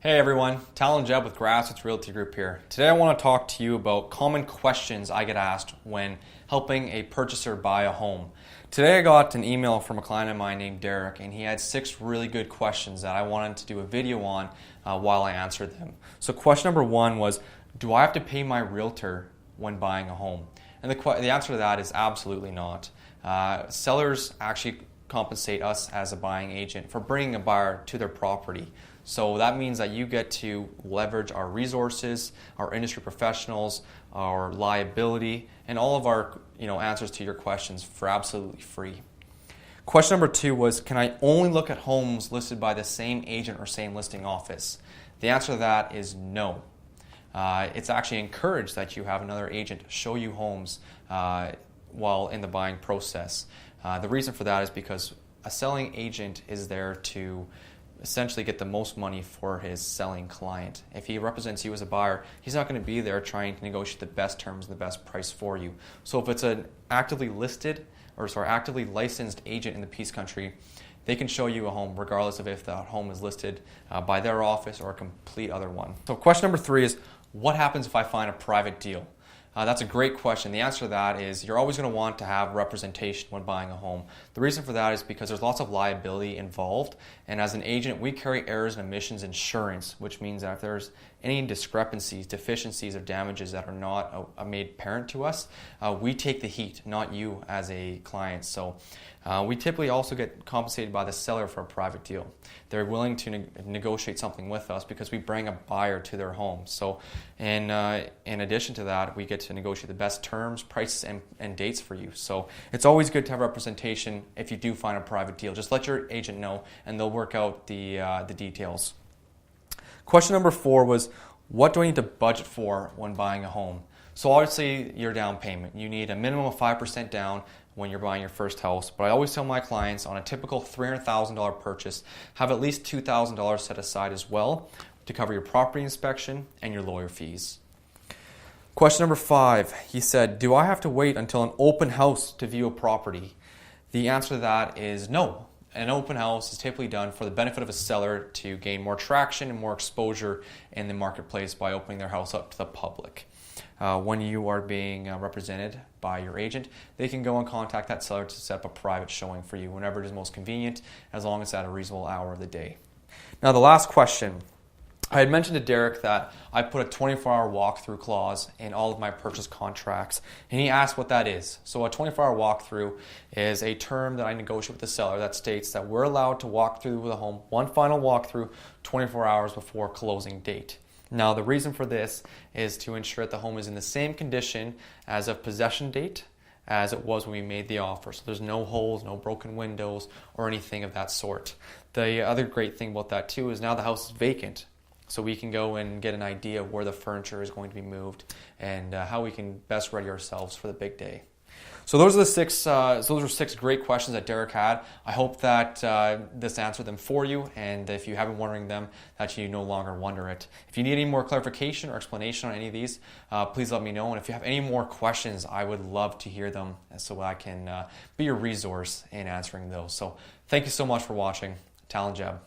Hey everyone, Tal and Jeb with Grassroots Realty Group here. Today I want to talk to you about common questions I get asked when helping a purchaser buy a home. Today I got an email from a client of mine named Derek, and he had 6 really good questions that I wanted to do a video on while I answered them. So question number 1 was, do I have to pay my realtor when buying a home? And the answer to that is absolutely not. Sellers actually compensate us as a buying agent for bringing a buyer to their property. So that means that you get to leverage our resources, our industry professionals, our liability, and all of our answers to your questions for absolutely free. Question number 2 was, can I only look at homes listed by the same agent or same listing office? The answer to that is no. It's actually encouraged that you have another agent show you homes while in the buying process. The reason for that is because a selling agent is there to essentially get the most money for his selling client. If he represents you as a buyer, he's not going to be there trying to negotiate the best terms and the best price for you. So if it's an actively licensed agent in the Peace Country, they can show you a home regardless of if that home is listed by their office or a complete other one. So question number 3 is, what happens if I find a private deal? That's a great question. The answer to that is you're always going to want to have representation when buying a home. The reason for that is because there's lots of liability involved, and as an agent we carry errors and omissions insurance, which means that if there's any discrepancies, deficiencies, or damages that are not made apparent to us, we take the heat, not you as a client. So we typically also get compensated by the seller for a private deal. They're willing to negotiate something with us because we bring a buyer to their home. So in addition to that, we get to negotiate the best terms, prices, and dates for you. So it's always good to have representation if you do find a private deal. Just let your agent know and they'll work out the details. Question number 4 was, what do I need to budget for when buying a home? So obviously your down payment. You need a minimum of 5% down when you're buying your first house. But I always tell my clients on a typical $300,000 purchase, have at least $2,000 set aside as well to cover your property inspection and your lawyer fees. Question number 5, he said, do I have to wait until an open house to view a property? The answer to that is no. An open house is typically done for the benefit of a seller to gain more traction and more exposure in the marketplace by opening their house up to the public. When you are being represented by your agent, they can go and contact that seller to set up a private showing for you whenever it is most convenient, as long as it's at a reasonable hour of the day. Now the last question. I had mentioned to Derek that I put a 24-hour walkthrough clause in all of my purchase contracts, and he asked what that is. So a 24-hour walkthrough is a term that I negotiate with the seller that states that we're allowed to walk through the home, one final walkthrough, 24 hours before closing date. Now the reason for this is to ensure that the home is in the same condition as of possession date as it was when we made the offer. So there's no holes, no broken windows, or anything of that sort. The other great thing about that too is now the house is vacant. So we can go and get an idea of where the furniture is going to be moved and how we can best ready ourselves for the big day. So those are the 6 great questions that Derek had. I hope that this answered them for you, and if you have been wondering them, that you no longer wonder it. If you need any more clarification or explanation on any of these, please let me know. And if you have any more questions, I would love to hear them so I can be your resource in answering those. So thank you so much for watching. Tal and Jeb.